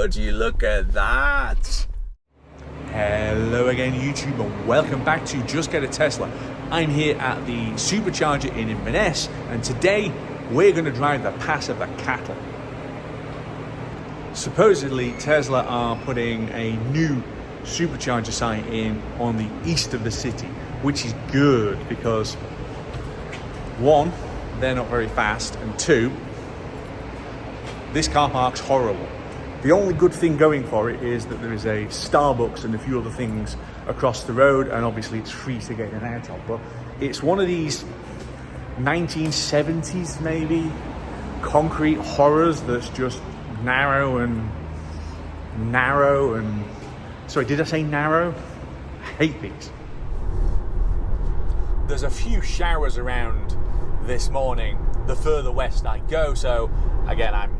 would you look at that? Hello again YouTube, and welcome back to Just Get a Tesla. I'm here at the supercharger in Inverness, and today we're going to drive the Pass of the Cattle. Supposedly Tesla are putting a new supercharger site in on the east of the city, which is good because one, they're not very fast, and two, this car park's horrible. The only good thing going for it is that there is a Starbucks and a few other things across the road, and obviously it's free to get in and out of, but it's one of these 1970s maybe concrete horrors that's just narrow and sorry, did I say narrow? I hate these. There's a few showers around this morning the further west I go, so again I'm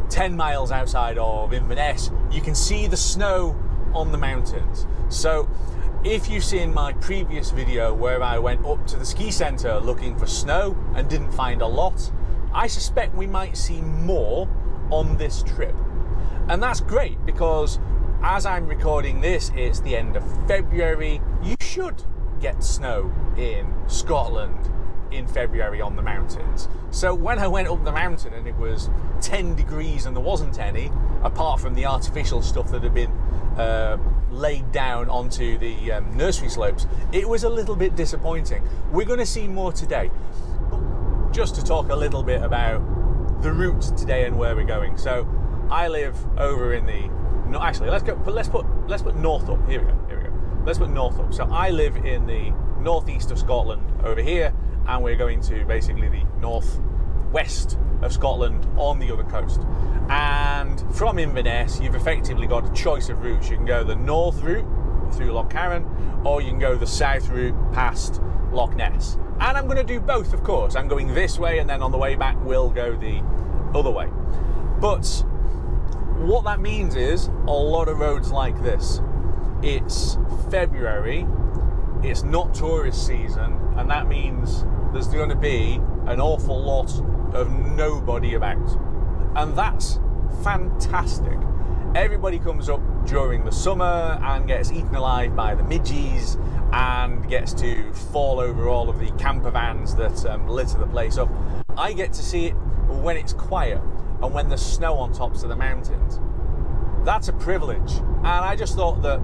10 miles outside of Inverness. You can see the snow on the mountains. So if you've seen my previous video where I went up to the ski centre looking for snow and didn't find a lot, I suspect we might see more on this trip. And that's great because as I'm recording this, it's the end of February. You should get snow in Scotland in February on the mountains. So when I went up the mountain and it was 10 degrees and there wasn't any, apart from the artificial stuff that had been laid down onto the nursery slopes, it was a little bit disappointing. We're going to see more today. But just to talk a little bit about the route today and where we're going. So I live over in the, no, actually let's put north up. Here we go. Let's put north up. So I live in the northeast of Scotland over here, and we're going to basically the northwest of Scotland on the other coast. And from Inverness, you've effectively got a choice of routes. You can go the north route through Loch Carron, or you can go the south route past Loch Ness. And I'm going to do both, of course. I'm going this way, and then on the way back, we'll go the other way. But what that means is a lot of roads like this. It's February, it's not tourist season, and that means there's going to be an awful lot of nobody about. And that's fantastic. Everybody comes up during the summer and gets eaten alive by the midges and gets to fall over all of the camper vans that litter the place up. I get to see it when it's quiet and when there's snow on tops of the mountains. That's a privilege. And I just thought that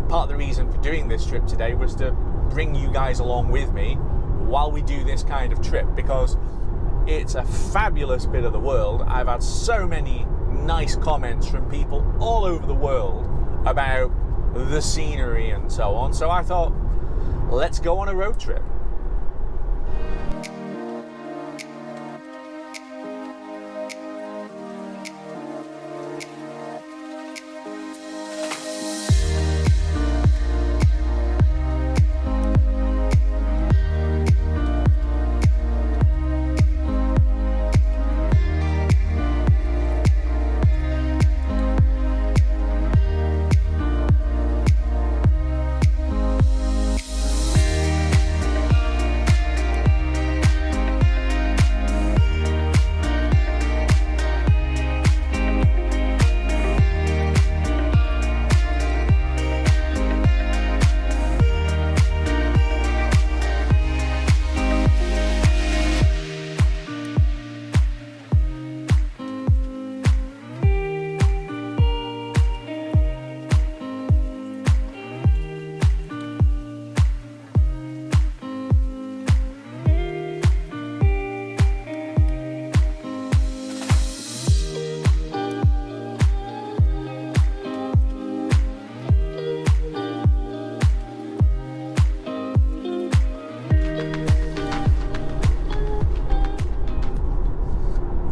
part of the reason for doing this trip today was to bring you guys along with me while we do this kind of trip, because it's a fabulous bit of the world. I've had so many nice comments from people all over the world about the scenery and so on. So I thought, let's go on a road trip.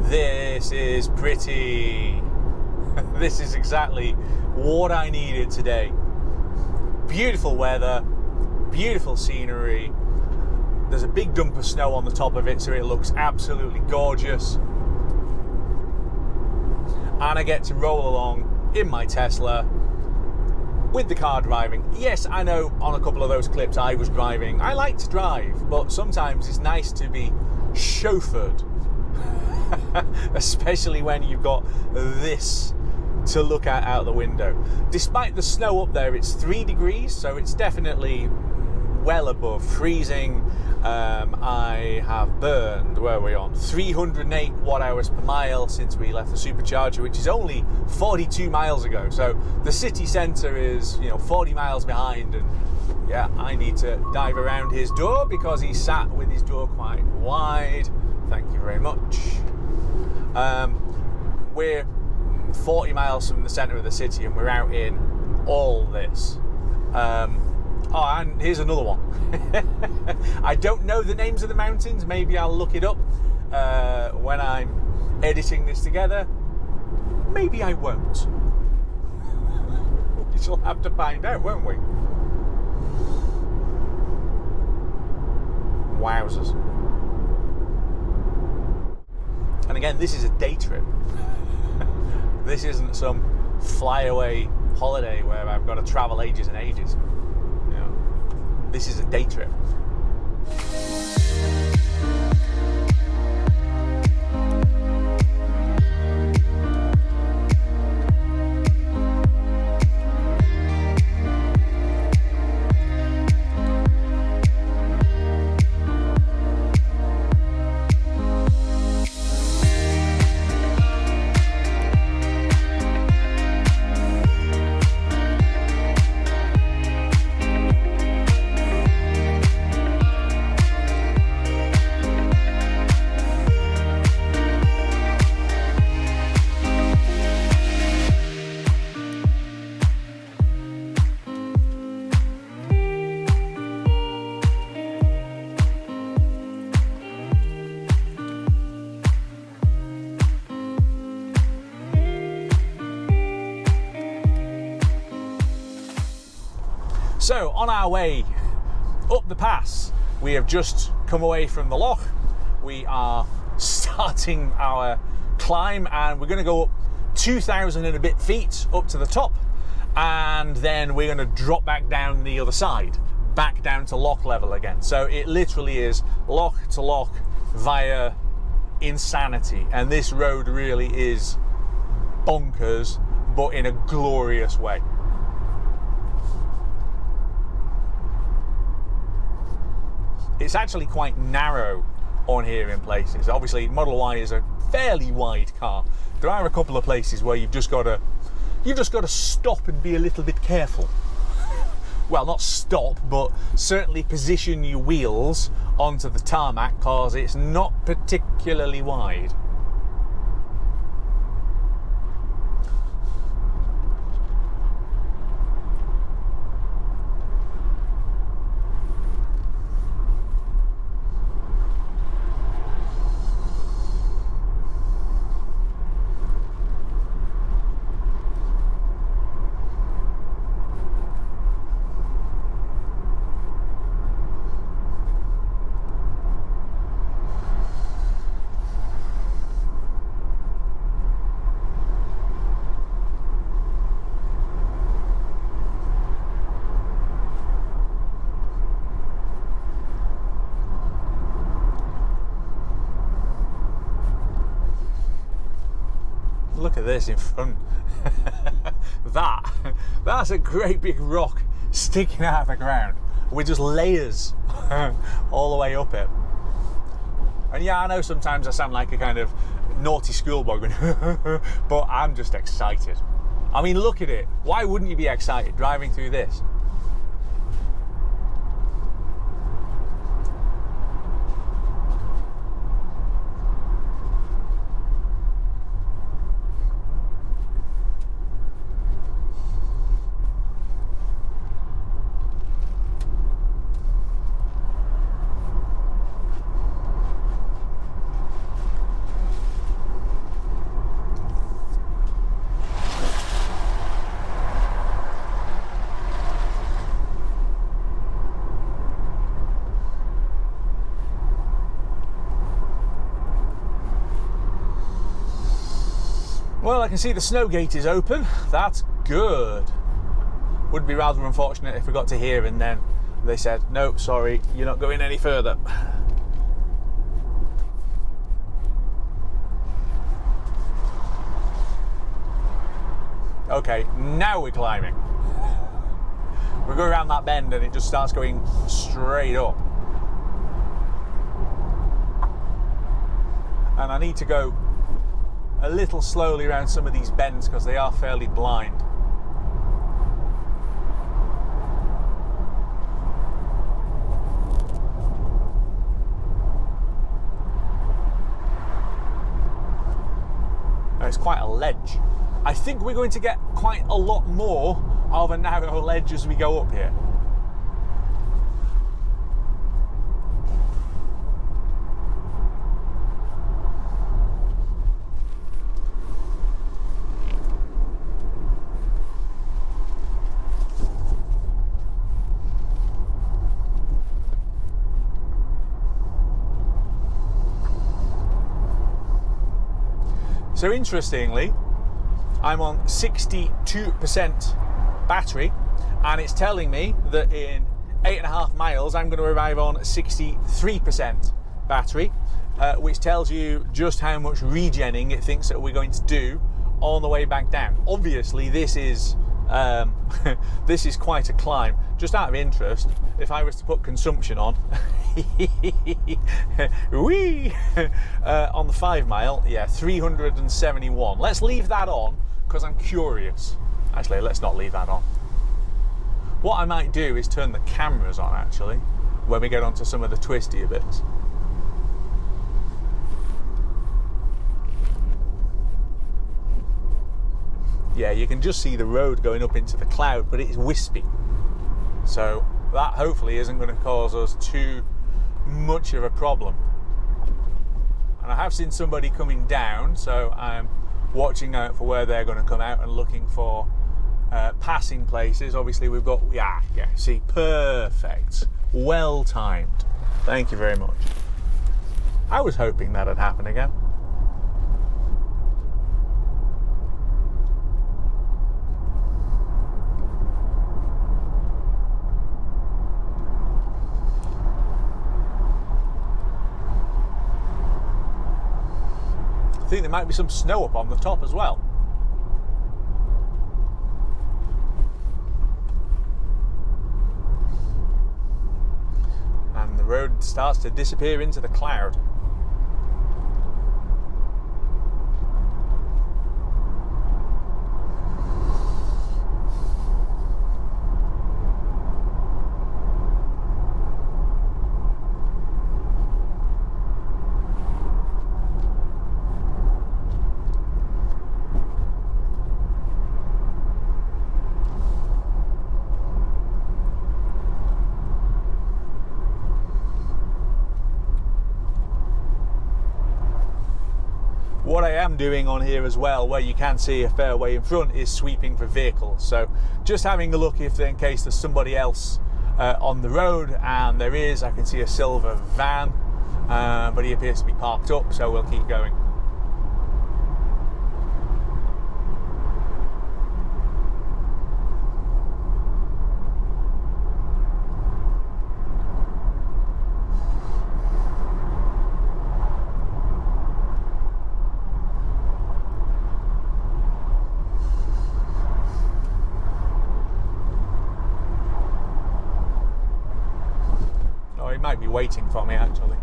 This is pretty. This is exactly what I needed today. Beautiful weather, beautiful scenery. There's a big dump of snow on the top of it, so it looks absolutely gorgeous. And I get to roll along in my Tesla with the car driving. Yes, I know on a couple of those clips I was driving. I like to drive, but sometimes it's nice to be chauffeured. Especially when you've got this to look at out the window. Despite the snow up there, it's 3 degrees, so it's definitely well above freezing. I have burned, where are we on? 308 watt hours per mile since we left the supercharger, which is only 42 miles ago. So the city centre is, 40 miles behind, and yeah, I need to dive around his door because he sat with his door quite wide. Thank you very much. We're 40 miles from the centre of the city, and we're out in all this. And here's another one. I don't know the names of the mountains. Maybe I'll look it up when I'm editing this together. Maybe I won't. We shall have to find out, won't we? Wowzers. And again, this is a day trip. This isn't some flyaway holiday where I've got to travel ages and ages. This is a day trip. So on our way up the pass, we have just come away from the loch. We are starting our climb, and we're going to go up 2,000 and a bit feet up to the top, and then we're going to drop back down the other side, back down to loch level again. So it literally is loch to loch via insanity, and this road really is bonkers, but in a glorious way. It's actually quite narrow on here in places. Obviously, Model Y is a fairly wide car. There are a couple of places where you've just got to stop and be a little bit careful. Well, not stop, but certainly position your wheels onto the tarmac because it's not particularly wide. Look at this in front. That's a great big rock sticking out of the ground with just layers all the way up it. And yeah, I know sometimes I sound like a kind of naughty schoolboy going, but I'm just excited. I mean, look at it. Why wouldn't you be excited driving through this? Well, I can see the snow gate is open. That's good. Would be rather unfortunate if we got to here and then they said, no, sorry, you're not going any further. Okay, now we're climbing. We go around that bend and it just starts going straight up. And I need to go a little slowly around some of these bends because they are fairly blind. It's quite a ledge. I think we're going to get quite a lot more of a narrow ledge as we go up here. So interestingly, I'm on 62% battery, and it's telling me that in 8.5 miles I'm going to arrive on 63% battery, which tells you just how much regenning it thinks that we're going to do on the way back down. Obviously, this is this is quite a climb. Just out of interest, if I was to put consumption on, wee, on the 5 mile, yeah, 371. Let's leave that on because I'm curious. Actually, let's not leave that on. What I might do is turn the cameras on actually when we get onto some of the twistier bits. Yeah, you can just see the road going up into the cloud, but it's wispy. So that hopefully isn't going to cause us too much of a problem. And I have seen somebody coming down, so I'm watching out for where they're going to come out and looking for passing places. Obviously we've got, yeah, see, perfect. Well timed. Thank you very much. I was hoping that had happened again. I think there might be some snow up on the top as well. And the road starts to disappear into the cloud. What I am doing on here as well, where you can see a fair way in front, is sweeping for vehicles. So just having a look if in case there's somebody else on the road, and there is. I can see a silver van, but he appears to be parked up, so we'll keep going. Might be waiting for me actually.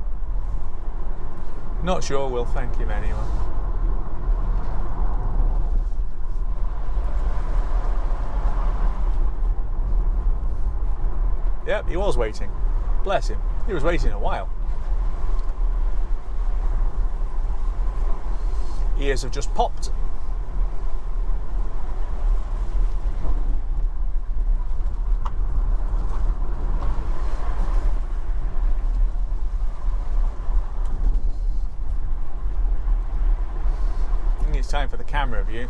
Not sure, we'll thank him anyway. Yep, he was waiting. Bless him. He was waiting a while. Ears have just popped. Time for the camera view.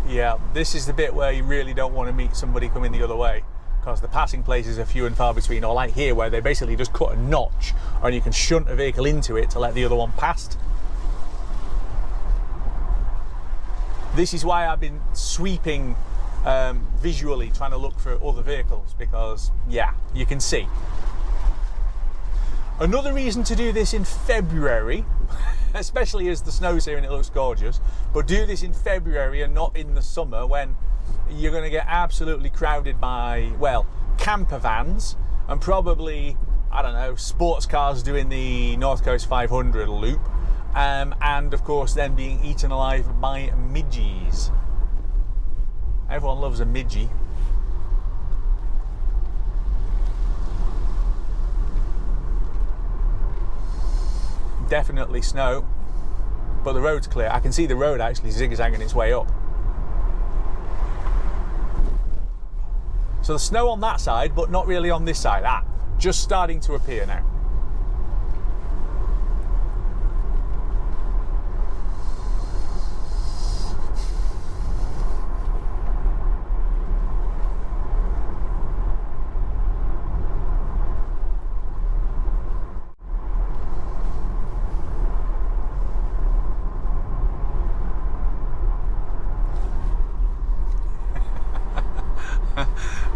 Yeah, this is the bit where you really don't want to meet somebody coming the other way. because the passing places are few and far between, or like here where they basically just cut a notch and you can shunt a vehicle into it to let the other one past. This is why I've been sweeping visually, trying to look for other vehicles, because yeah, you can see. Another reason to do this in February, especially as the snow's here and it looks gorgeous, but do this in February and not in the summer when you're going to get absolutely crowded by, well, camper vans and probably, I don't know, sports cars doing the North Coast 500 loop, and of course then being eaten alive by midgies. Everyone loves a midgie. Definitely snow, but the road's clear. I can see the road actually zigzagging its way up. So the snow on that side, but not really on this side. Just starting to appear now.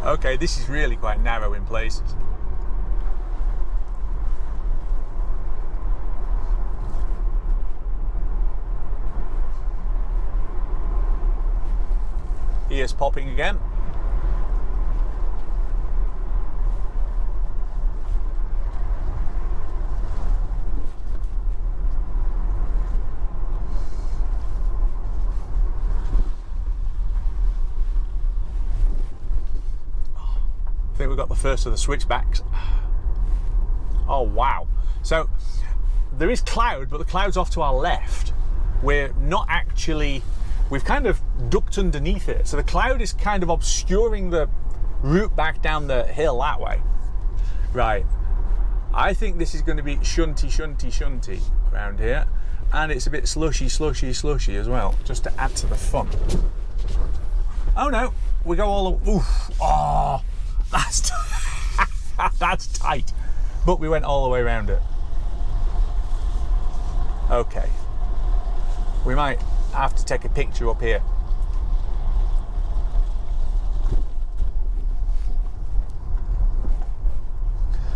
Okay, this is really quite narrow in places. Ears popping again. I think we've got the first of the switchbacks. Oh wow. So there is cloud, but the cloud's off to our left. We're not actually, we've kind of ducked underneath it. So the cloud is kind of obscuring the route back down the hill that way. Right. I think this is going to be shunty around here. And it's a bit slushy as well, just to add to the fun. Oh no, we go all the, oof, oh. That's that's tight, but we went all the way around it. Okay, we might have to take a picture up here.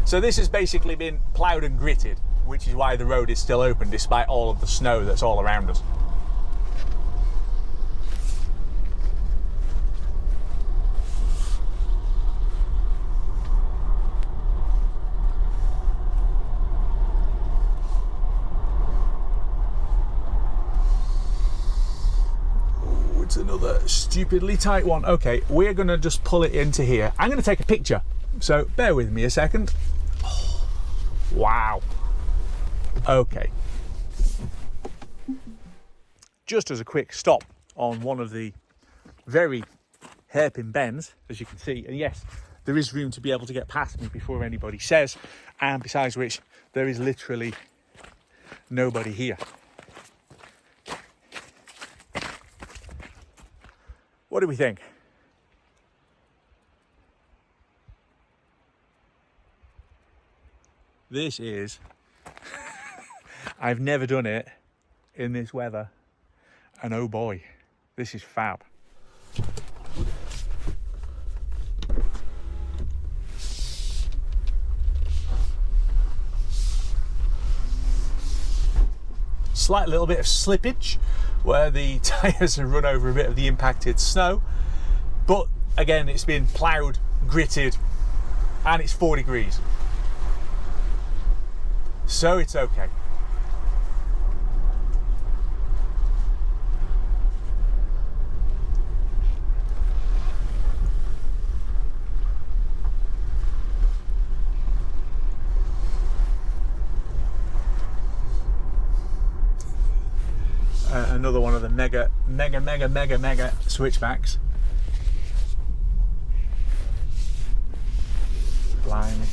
So this has basically been ploughed and gritted, which is why the road is still open despite all of the snow that's all around us. It's another stupidly tight one. Okay, we're gonna just pull it into here. I'm gonna take a picture, so bear with me a second. Oh, wow. Okay. Just as a quick stop on one of the very hairpin bends, as you can see, and yes, there is room to be able to get past me before anybody says, and besides which, there is literally nobody here. What do we think? This is, I've never done it in this weather, and oh boy, this is fab. Slight little bit of slippage where the tyres have run over a bit of the impacted snow, but again, it's been ploughed, gritted, and it's 4 degrees, so it's okay. Another one of the mega switchbacks. Blimey.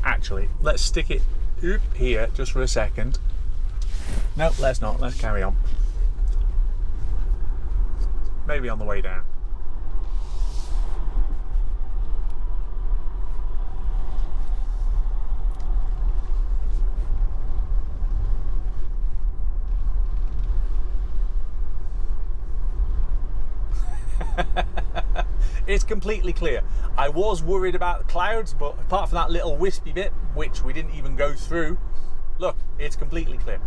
Actually, let's stick it here just for a second. No, let's not. Let's carry on. Maybe on the way down. It's completely clear. I was worried about the clouds, but apart from that little wispy bit, which we didn't even go through, look, it's completely clear.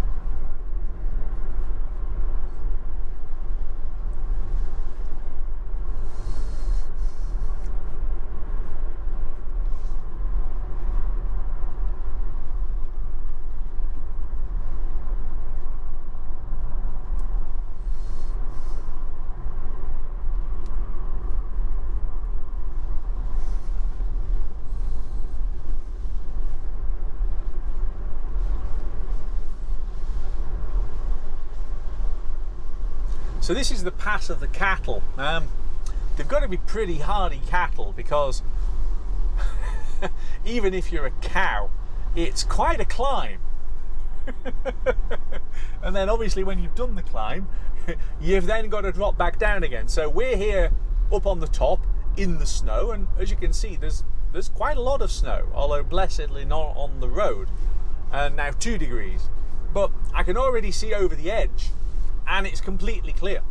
So this is the pass of the cattle. They've got to be pretty hardy cattle, because even if you're a cow, it's quite a climb. And then obviously when you've done the climb, you've then got to drop back down again. So we're here up on the top in the snow, and as you can see, there's quite a lot of snow, although blessedly not on the road. And now 2 degrees. But I can already see over the edge, and it's completely clear.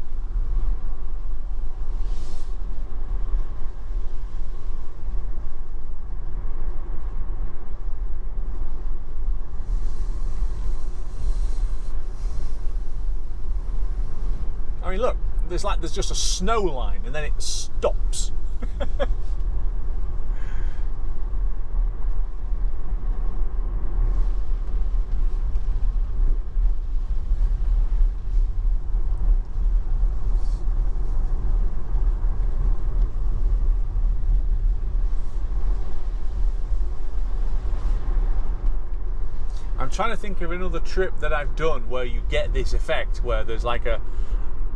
I mean, look, there's just a snow line, and then it stops. I'm trying to think of another trip that I've done where you get this effect, where there's like a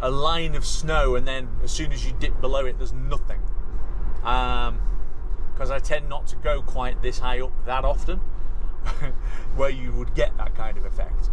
line of snow, and then as soon as you dip below it, there's nothing. Because I tend not to go quite this high up that often, where you would get that kind of effect.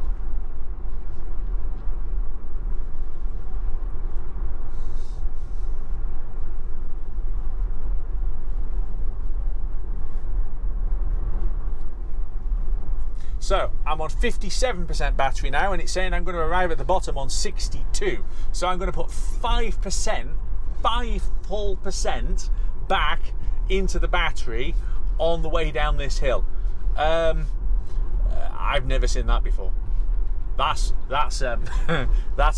So I'm on 57% battery now, and it's saying I'm going to arrive at the bottom on 62. So I'm going to put 5%, 5 full percent back into the battery on the way down this hill. I've never seen that before. That's that's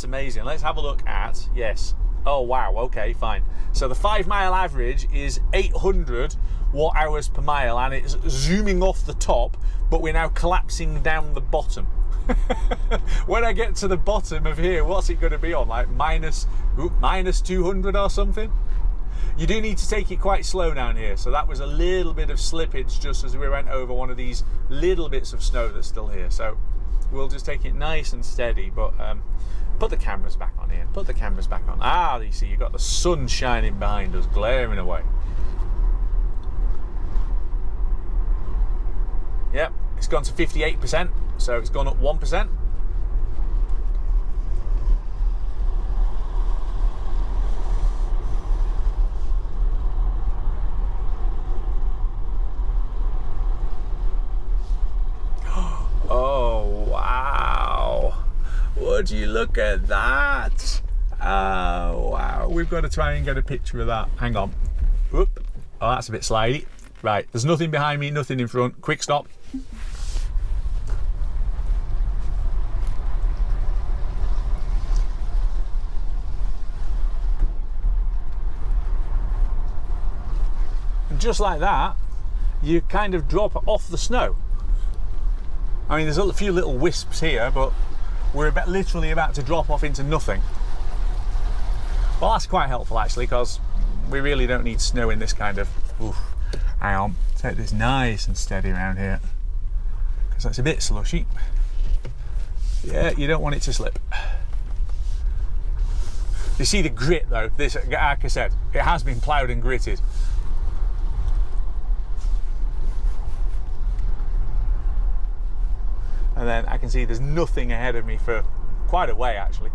amazing. Let's have a look at, yes. Oh wow, okay, fine. So the 5 mile average is 800 watt hours per mile, and it's zooming off the top, but we're now collapsing down the bottom. When I get to the bottom of here, what's it going to be on? Like minus 200 or something? You do need to take it quite slow down here. So that was a little bit of slippage just as we went over one of these little bits of snow that's still here. So we'll just take it nice and steady, but put the cameras back on here. Put the cameras back on. Ah, you see, you've got the sun shining behind us, glaring away. Yep, it's gone to 58%, so it's gone up 1%. Oh, wow. Would you look at that? Oh, wow. We've got to try and get a picture of that. Hang on. Whoop. Oh, that's a bit slidey. Right, there's nothing behind me, nothing in front. Quick stop. And just like that, you kind of drop off the snow. I mean, there's a few little wisps here, but we're literally about to drop off into nothing. Well, that's quite helpful actually, because we really don't need snow in this kind of... Oof. Hang on, take this nice and steady around here, because that's a bit slushy. Yeah, you don't want it to slip. You see the grit though, this, like I said, it has been ploughed and gritted. and then I can see there's nothing ahead of me for quite a way actually.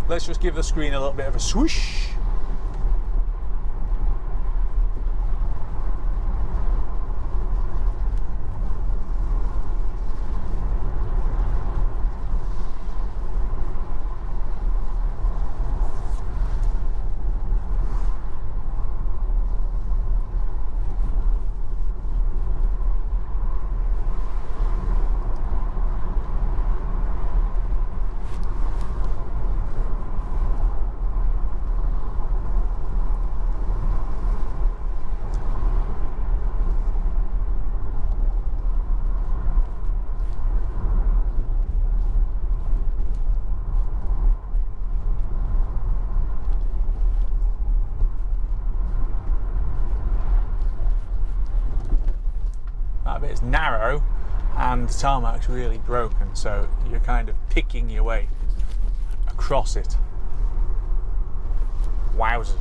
Let's just give the screen a little bit of a swoosh. That bit's narrow and the tarmac's really broken, so you're kind of picking your way across it. Wowzers.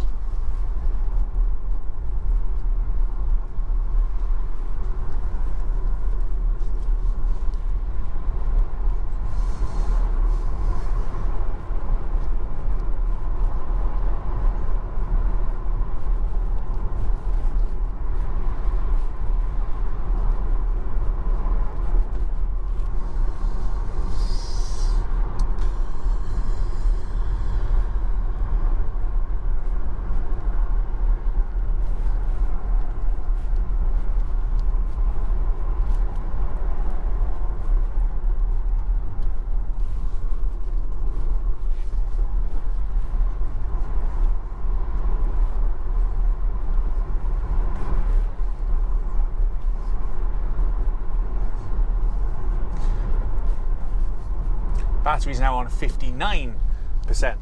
Battery's now on 59%,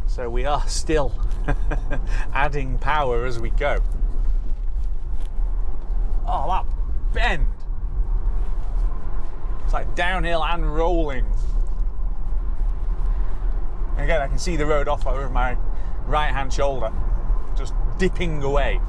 so we are still adding power as we go. Oh, that bend! It's like downhill and rolling. Again, I can see the road off over my right hand shoulder, just dipping away.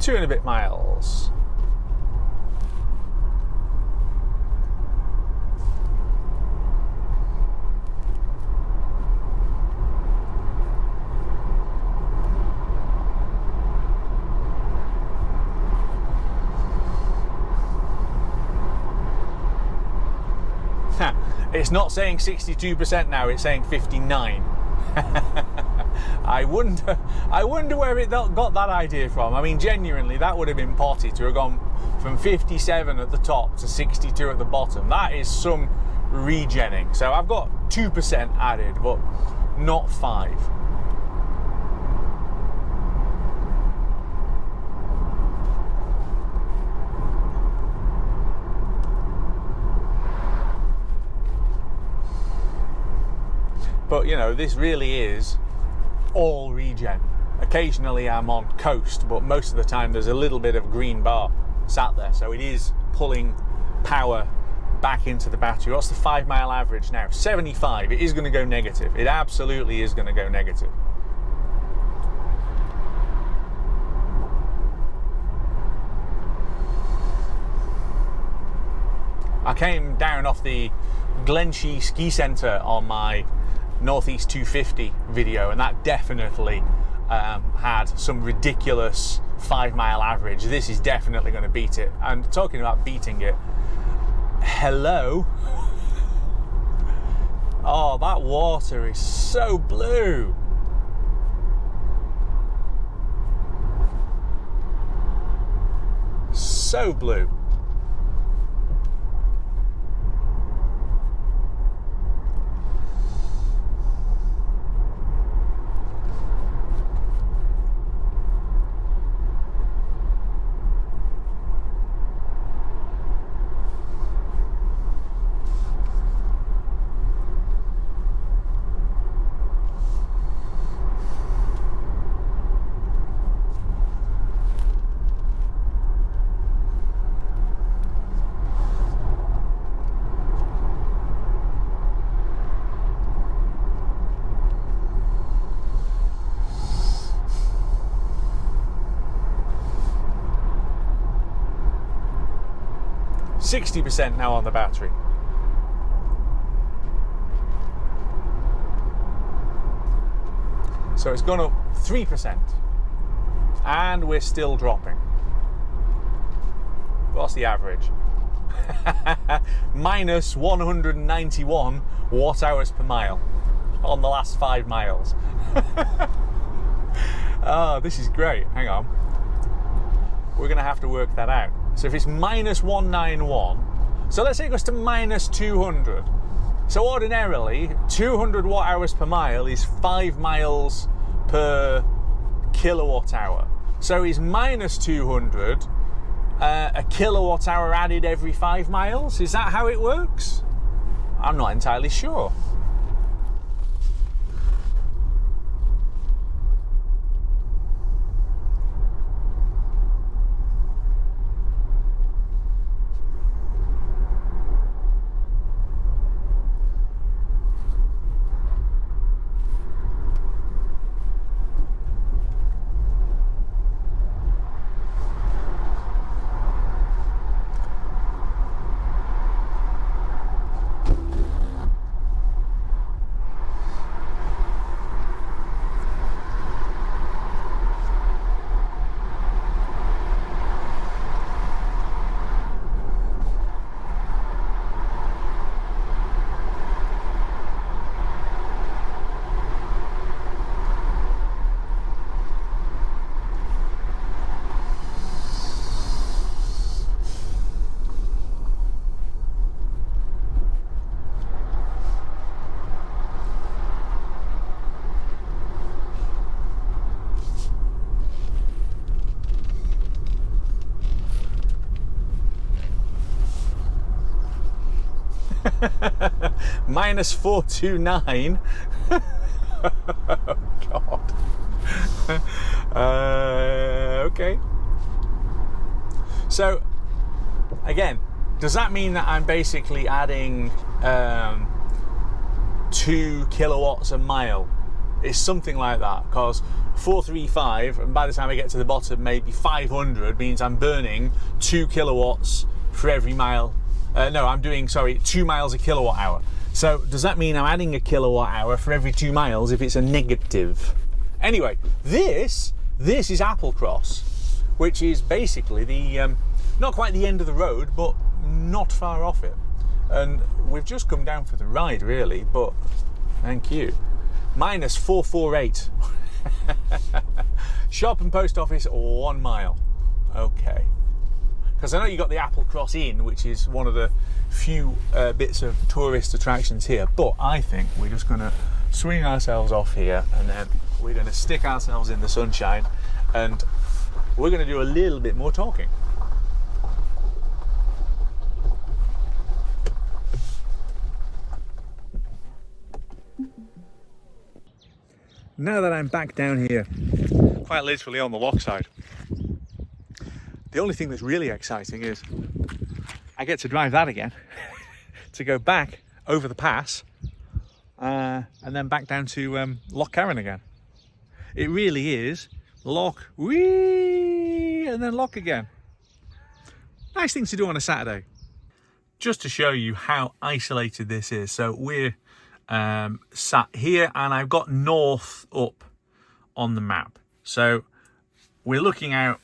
Two and a bit miles. It's not saying 62% now, it's saying 59. I wonder where it got that idea from. I mean, genuinely, that would have been potty to have gone from 57 at the top to 62 at the bottom. That is some regenning. So I've got 2% added, but not 5. But you know, this really is all regen. Occasionally I'm on coast, but most of the time there's a little bit of green bar sat there, so it is pulling power back into the battery. What's the 5 mile average now? 75. It is going to go negative. It absolutely is going to go negative. I came down off the Glenshee ski centre on my Northeast 250 video, and that definitely had some ridiculous 5 mile average. This is definitely going to beat it. And talking about beating it, hello. Oh, that water is so blue. So blue. %60 now on the battery. So it's gone up 3%. And we're still dropping. What's the average? Minus 191 watt hours per mile on the last 5 miles. Oh, this is great. Hang on. We're going to have to work that out. So if it's minus 191, so let's say it goes to minus 200. So ordinarily, 200 watt hours per mile is 5 miles per kilowatt hour. So is minus 200 a kilowatt hour added every 5 miles? Is that how it works? I'm not entirely sure. Minus 429. Oh, God. Okay. So, again, does that mean that I'm basically adding 2 kilowatts a mile? It's something like that, because 435, and by the time I get to the bottom, maybe 500 means I'm burning 2 kilowatts for every mile. No, I'm doing, 2 miles a kilowatt hour. So does that mean I'm adding a kilowatt hour for every 2 miles if it's a negative? Anyway, this is Applecross, which is basically the, not quite the end of the road, but not far off it. And we've just come down for the ride, really, but thank you. Minus 448. Shop and post office, 1 mile. Okay. Because I know you got the Applecross Inn, which is one of the few bits of tourist attractions here, but I think we're just going to swing ourselves off here, and then we're going to stick ourselves in the sunshine, and we're going to do a little bit more talking. now that I'm back down here, quite literally on the loch side, the only thing that's really exciting is I get to drive that again to go back over the pass and then back down to Loch Carron again. It really is loch, wee, and then loch again. Nice thing to do on a Saturday. Just to show you how isolated this is. So we're sat here and I've got north up on the map. So we're looking out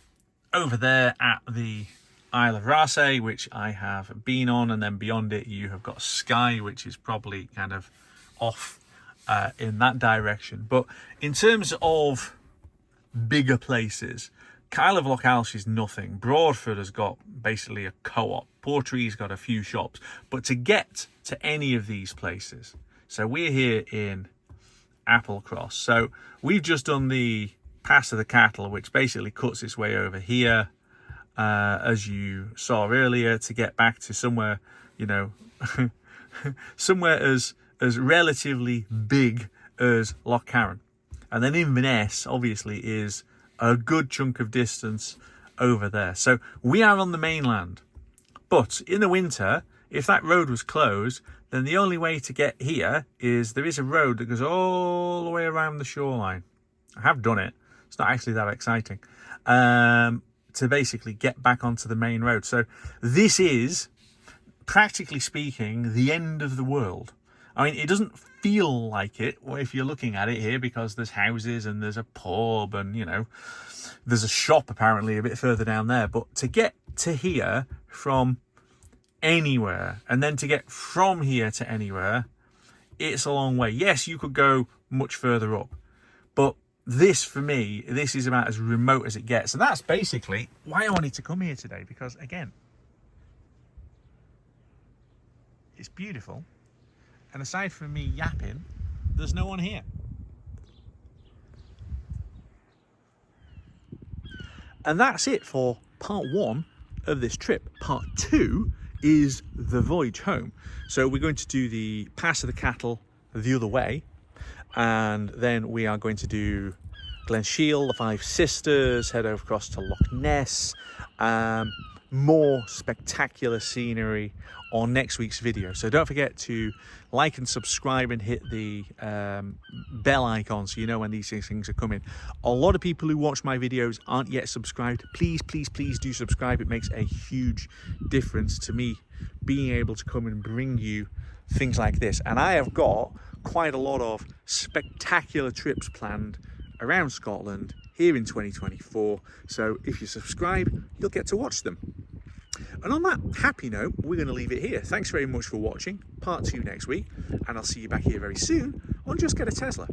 over there at the Isle of Raasay, which I have been on, and then beyond it you have got Skye, which is probably kind of off in that direction. But in terms of bigger places, Kyle of Loch Alsh is nothing. Broadford has got basically a co-op. Portree's got a few shops. But to get to any of these places, so we're here in Applecross. So we've just done the Pass of the Cattle, which basically cuts its way over here, as you saw earlier, to get back to somewhere, you know, somewhere as relatively big as Loch Carron. And then Inverness obviously is a good chunk of distance over there. So we are on the mainland. But in the winter, if that road was closed, then the only way to get here is there is a road that goes all the way around the shoreline. I have done it. It's not actually that exciting. To basically get back onto the main road. So this is, practically speaking, the end of the world. I mean, it doesn't feel like it if you're looking at it here, because there's houses and there's a pub and, you know, there's a shop apparently a bit further down there. But to get to here from anywhere, and then to get from here to anywhere, it's a long way. Yes, you could go much further up, but this, for me, this is about as remote as it gets. And that's basically why I wanted to come here today, because again, it's beautiful. And aside from me yapping, there's no one here. And that's it for part one of this trip. Part two is the voyage home. So we're going to do the Pass of the Cattle the other way. And then we are going to do Glen Shiel, the Five Sisters, head over across to Loch Ness. More spectacular scenery on next week's video. So don't forget to like and subscribe and hit the bell icon so you know when these things are coming. A lot of people who watch my videos aren't yet subscribed. Please, please, please do subscribe. It makes a huge difference to me being able to come and bring you things like this. And I have got quite a lot of spectacular trips planned around Scotland here in 2024. So if you subscribe, you'll get to watch them. And on that happy note, we're going to leave it here. Thanks very much for watching. Part two next week, and I'll see you back here very soon on Just Get a Tesla.